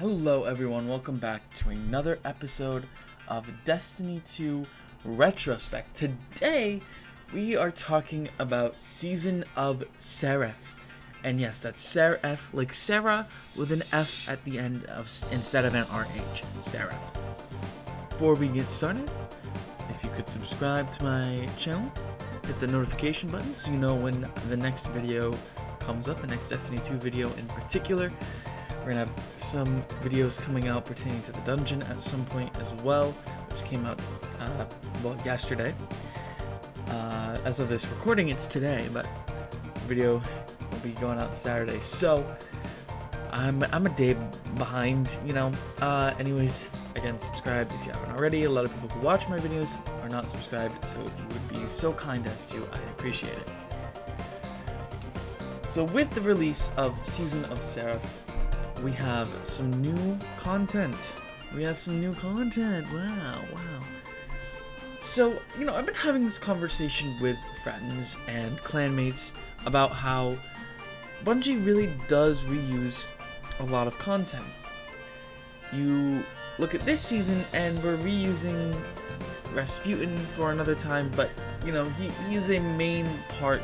Hello everyone, welcome back to another episode of Destiny 2 Retrospect. Today, we are talking about Season of Seraph. And yes, that's Seraph, like Sarah with an F at the end of instead of an RH, Seraph. Before we get started, if you could subscribe to my channel, hit the notification button so you know when the next video comes up, the next Destiny 2 video in particular. We're going to have some videos coming out pertaining to the dungeon at some point as well, which came out, yesterday. As of this recording, it's today, but the video will be going out Saturday. So, I'm a day behind, anyways, again, subscribe if you haven't already. A lot of people who watch my videos are not subscribed, so if you would be so kind as to, I'd appreciate it. So, with the release of Season of Seraph, we have some new content. Wow. So, I've been having this conversation with friends and clanmates about how Bungie really does reuse a lot of content. You look at this season and we're reusing Rasputin for another time, but, he is a main part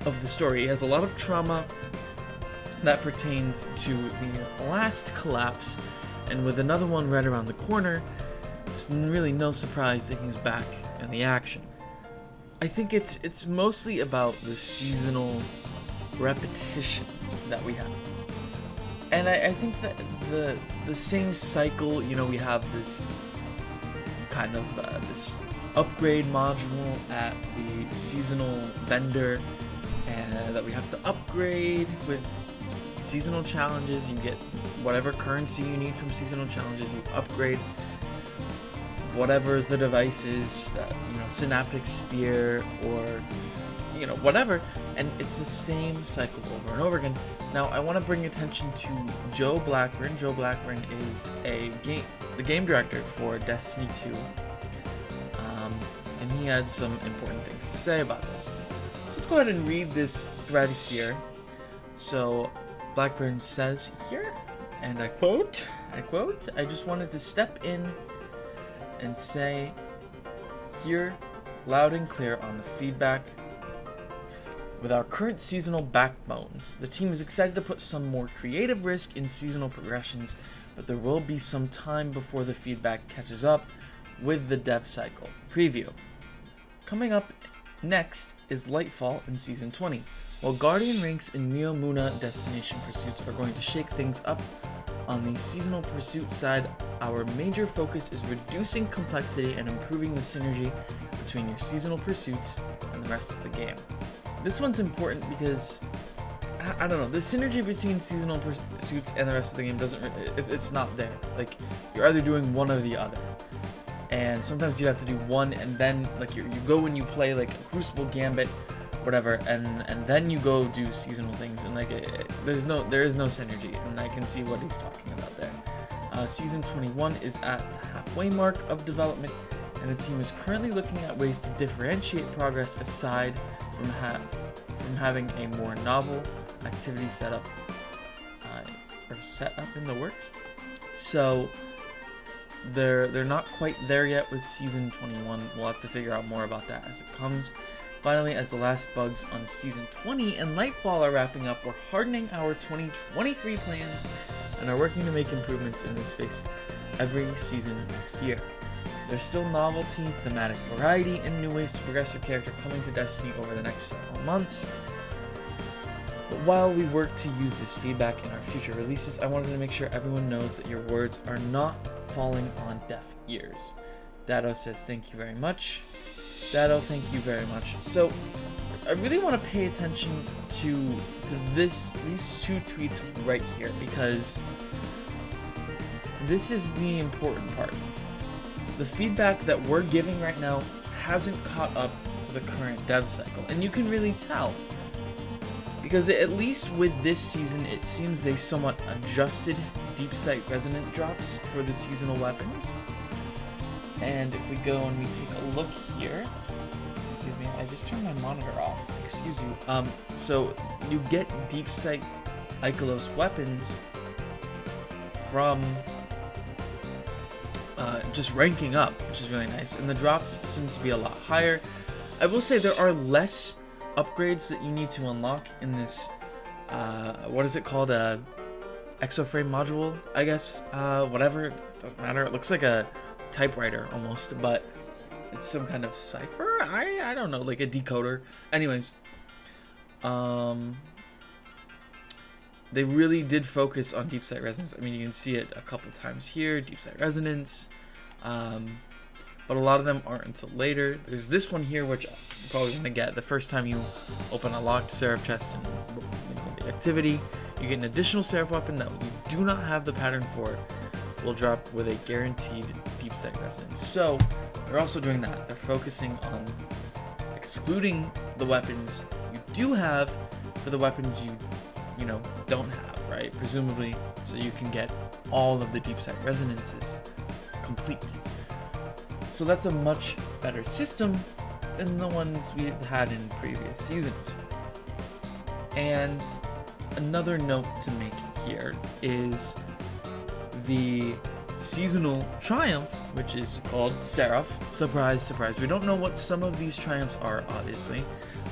of the story. He has a lot of trauma that pertains to the last collapse, and with another one right around the corner, it's really no surprise that he's back in the action. I think it's mostly about the seasonal repetition that we have. And I think that the same cycle, we have this kind of this upgrade module at the seasonal vendor, and that we have to upgrade with seasonal challenges. You get whatever currency you need from seasonal challenges, you upgrade whatever the device is, that synaptic spear or whatever, and it's the same cycle over and over again. Now I want to bring attention to Joe Blackburn. Joe Blackburn is the game director for Destiny 2, and he had some important things to say about this. So let's go ahead and read this thread here. So Blackburn says here, and I quote, I just wanted to step in and say here loud and clear on the feedback. With our current seasonal backbones, the team is excited to put some more creative risk in seasonal progressions, but there will be some time before the feedback catches up with the dev cycle. Preview. Coming up next is Lightfall in Season 20. While Guardian ranks and Neo Muna destination pursuits are going to shake things up, on the seasonal pursuit side, our major focus is reducing complexity and improving the synergy between your seasonal pursuits and the rest of the game. This one's important because, I don't know, the synergy between seasonal pursuits and the rest of the game it's not there. Like, you're either doing one or the other. And sometimes you have to do one and then, like, you go and you play, like, a Crucible Gambit, whatever, and then you go do seasonal things, and like there is no synergy, and I can see what he's talking about there. Season 21 is at the halfway mark of development, and the team is currently looking at ways to differentiate progress aside from having a more novel activity set up in the works. So they're not quite there yet with Season 21. We'll have to figure out more about that as it comes. Finally, as the last bugs on Season 20 and Lightfall are wrapping up, we're hardening our 2023 plans and are working to make improvements in this space every season next year. There's still novelty, thematic variety, and new ways to progress your character coming to Destiny over the next several months. But while we work to use this feedback in our future releases, I wanted to make sure everyone knows that your words are not falling on deaf ears. Dado says thank you very much. Dado, thank you very much. So, I really want to pay attention to these two tweets right here, because this is the important part. The feedback that we're giving right now hasn't caught up to the current dev cycle, and you can really tell. Because at least with this season, it seems they somewhat adjusted deep sight resonant drops for the seasonal weapons. And if we go and we take a look here, excuse me, I just turned my monitor off, excuse you. So you get deep sight Ikelos weapons from just ranking up, which is really nice. And the drops seem to be a lot higher. I will say there are less upgrades that you need to unlock in this, what is it called, exoframe module, I guess, whatever, it doesn't matter. It looks like a typewriter almost, but it's some kind of cipher, I don't know, like a decoder. Anyways, they really did focus on deep sight resonance. I mean, you can see it a couple times here, deep sight resonance, but a lot of them aren't until later. There's this one here, which you're probably going to get the first time you open a locked Seraph chest and the activity. You get an additional Seraph weapon that you do not have the pattern for, will drop with a guaranteed deep sight resonance. So they're also doing that. They're focusing on excluding the weapons you do have for the weapons you know, don't have, right? Presumably, so you can get all of the deep sight resonances complete. So that's a much better system than the ones we've had in previous seasons. And another note to make here is the seasonal triumph, which is called Seraph. Surprise, surprise. We don't know what some of these triumphs are, obviously,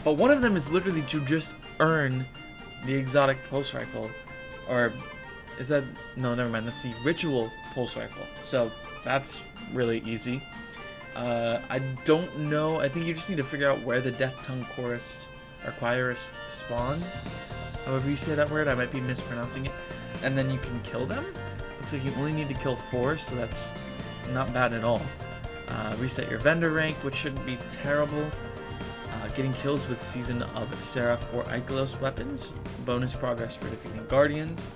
but one of them is literally to just earn the exotic pulse rifle, or is that, no, never mind, that's the ritual pulse rifle. So that's really easy. I don't know, I think you just need to figure out where the Death Tongue Chorist or Choirist spawn, however you say that word, I might be mispronouncing it, and then you can kill them. Looks like you only need to kill 4, so that's not bad at all. Reset your vendor rank, which shouldn't be terrible. Getting kills with Season of Seraph or Ikelos weapons, bonus progress for defeating Guardians,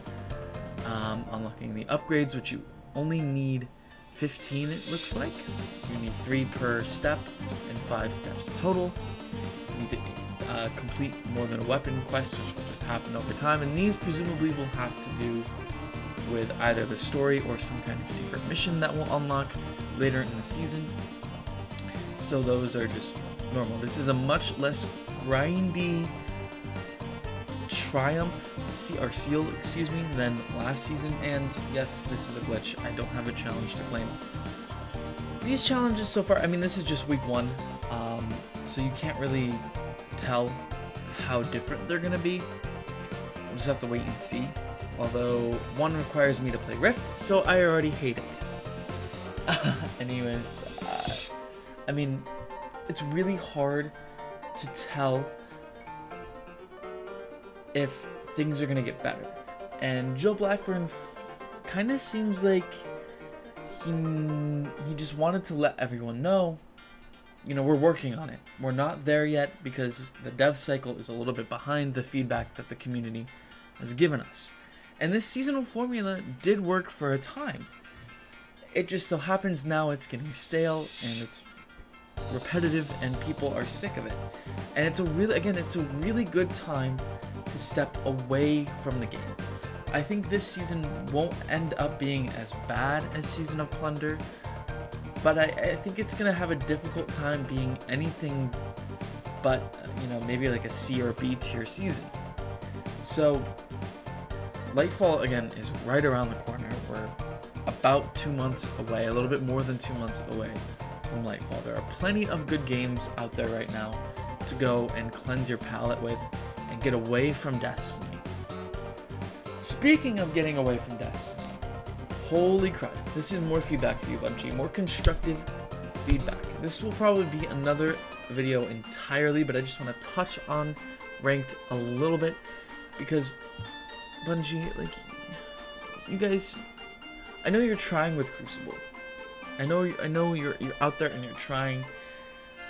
unlocking the upgrades, which you only need 15, it looks like. You need 3 per step and 5 steps total. You need to complete more than a weapon quest, which will just happen over time, and these presumably will have to do with either the story or some kind of secret mission that will unlock later in the season. So those are just normal. This is a much less grindy triumph or seal, than last season. And yes, this is a glitch. I don't have a challenge to claim. These challenges so far, I mean, this is just week 1, so you can't really tell how different they're gonna be. We'll just have to wait and see. Although one requires me to play Rift, so I already hate it. Anyways, I mean, it's really hard to tell if things are going to get better. And Joe Blackburn kind of seems like he just wanted to let everyone know, you know, we're working on it. We're not there yet because the dev cycle is a little bit behind the feedback that the community has given us. And this seasonal formula did work for a time. It just so happens now it's getting stale and it's repetitive and people are sick of it. And it's a really good time to step away from the game. I think this season won't end up being as bad as Season of Plunder, but I think it's gonna have a difficult time being anything but, you know, maybe like a C or B tier season. So Lightfall, again, is right around the corner. We're about 2 months away, a little bit more than 2 months away from Lightfall. There are plenty of good games out there right now to go and cleanse your palate with and get away from Destiny. Speaking of getting away from Destiny, holy crap, this is more feedback for you, Bungie, more constructive feedback. This will probably be another video entirely, but I just want to touch on Ranked a little bit because Bungie, like, you guys, I know you're trying with Crucible. I know you're out there and you're trying,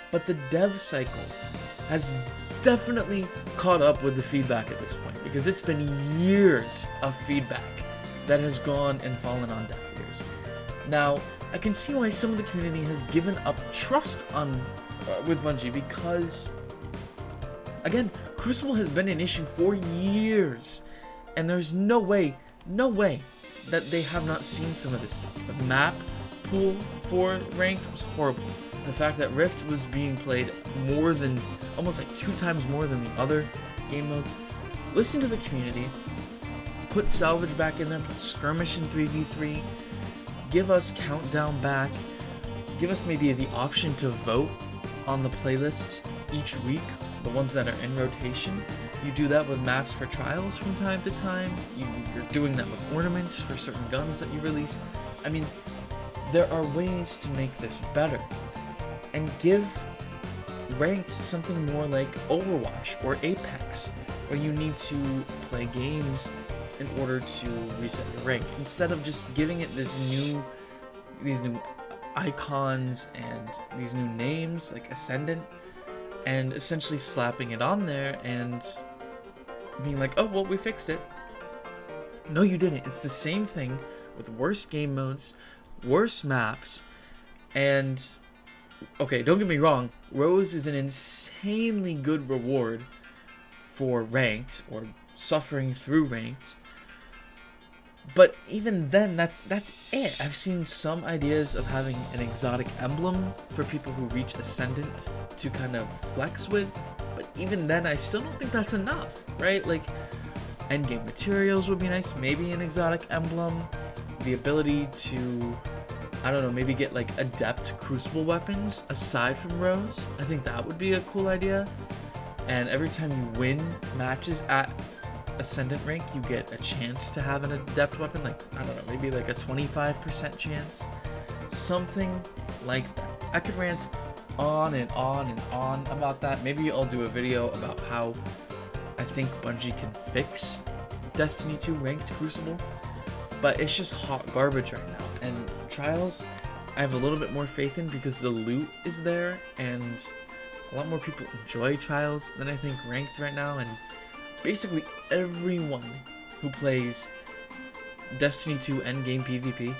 but the dev cycle has definitely caught up with the feedback at this point because it's been years of feedback that has gone and fallen on deaf ears. Now, I can see why some of the community has given up trust on with Bungie because, again, Crucible has been an issue for years. And there's no way that they have not seen some of this stuff. The map pool for Ranked was horrible. The fact that Rift was being played more than, almost like 2 times more than the other game modes. Listen to the community. Put salvage back in there, put skirmish in 3v3, give us countdown back, give us maybe the option to vote on the playlist each week, the ones that are in rotation. You do that with maps for trials from time to time. You're doing that with ornaments for certain guns that you release. I mean, there are ways to make this better. And give ranked something more like Overwatch or Apex, where you need to play games in order to reset your rank, instead of just giving it these new icons and these new names like Ascendant, and essentially slapping it on there and being like, oh well, we fixed it. No, you didn't. It's the same thing with worse game modes, worse maps, and okay, don't get me wrong, Rose is an insanely good reward for ranked, or suffering through ranked. But even then, that's it. I've seen some ideas of having an exotic emblem for people who reach Ascendant to kind of flex with, but even then, I still don't think that's enough, right? Like, endgame materials would be nice, maybe an exotic emblem, the ability to, I don't know, maybe get like adept Crucible weapons aside from Rose. I think that would be a cool idea. And every time you win matches at Ascendant rank, you get a chance to have an adept weapon, like, I don't know, maybe like a 25% chance, something like that. I could rant on and on and on about that. Maybe I'll do a video about how I think Bungie can fix Destiny 2 ranked Crucible, but it's just hot garbage right now. And Trials, I have a little bit more faith in because the loot is there, and a lot more people enjoy Trials than I think ranked right now. And basically everyone who plays Destiny 2 endgame PvP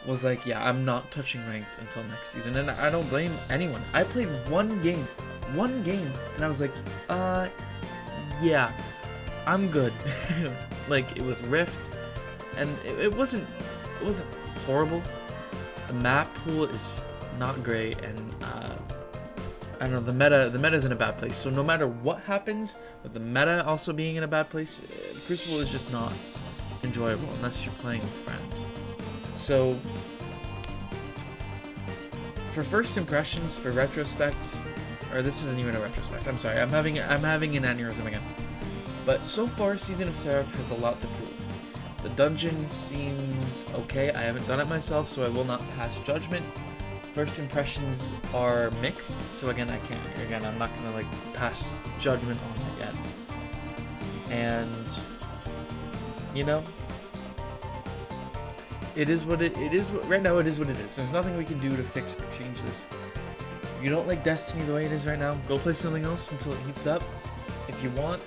was like, yeah, I'm not touching ranked until next season. And I don't blame anyone. I played one game, and I was like, yeah, I'm good. Like, it was Rift, and it wasn't horrible. The map pool is not great, and I don't know, the meta's in a bad place. So no matter what happens, with the meta also being in a bad place, Crucible is just not enjoyable unless you're playing with friends. So for first impressions, for retrospects, or this isn't even a retrospect, I'm sorry, I'm having an aneurysm again. But so far, Season of Seraph has a lot to prove. The dungeon seems okay. I haven't done it myself, so I will not pass judgment. First impressions are mixed, so again, I'm not gonna like pass judgment on it yet. And you know, it is what it is. Right now, it is what it is. There's nothing we can do to fix or change this. If you don't like Destiny the way it is right now, go play something else until it heats up, if you want,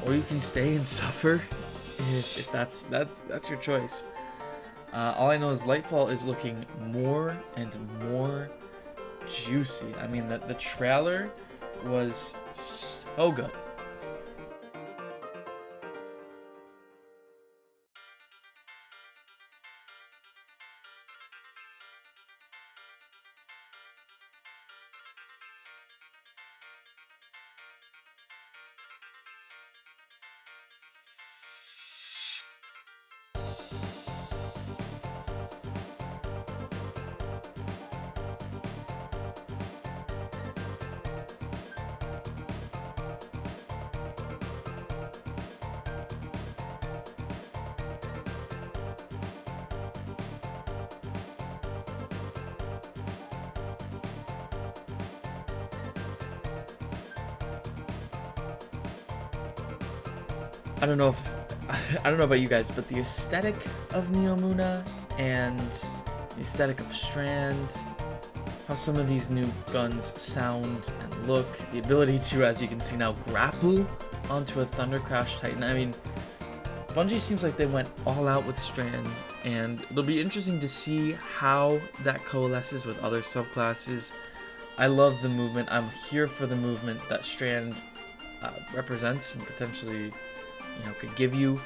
or you can stay and suffer, if that's your choice. All I know is Lightfall is looking more and more juicy. I mean, the trailer was so good. I don't know about you guys, but the aesthetic of Neomuna and the aesthetic of Strand, how some of these new guns sound and look, the ability to, as you can see now, grapple onto a Thunder Crash Titan. I mean, Bungie seems like they went all out with Strand, and it'll be interesting to see how that coalesces with other subclasses. I love the movement. I'm here for the movement that Strand represents and potentially, could give you.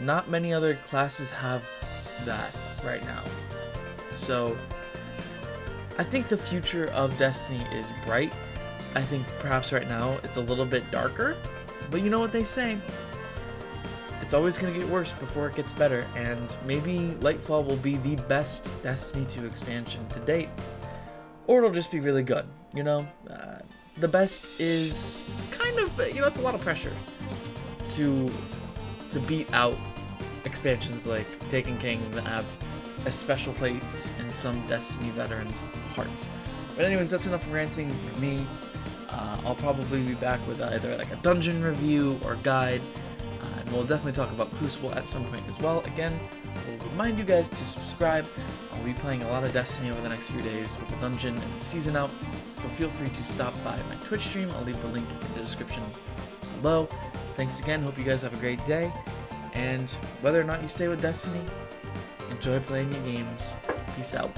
Not many other classes have that right now. So I think the future of Destiny is bright. I think perhaps right now it's a little bit darker, but you know what they say. it's always going to get worse before it gets better, and maybe Lightfall will be the best Destiny 2 expansion to date, or it'll just be really good, you know? The best is kind of, you know, it's a lot of pressure to beat out expansions like Taken King that have a special place in some Destiny veterans' hearts. But anyways, that's enough ranting for me. I'll probably be back with either like a dungeon review or guide, and we'll definitely talk about Crucible at some point as well. Again, we'll remind you guys to subscribe. I'll be playing a lot of Destiny over the next few days with the dungeon and the season out, so feel free to stop by my Twitch stream. I'll leave the link in the description below. Thanks again, hope you guys have a great day, and whether or not you stay with Destiny, enjoy playing your games. Peace out.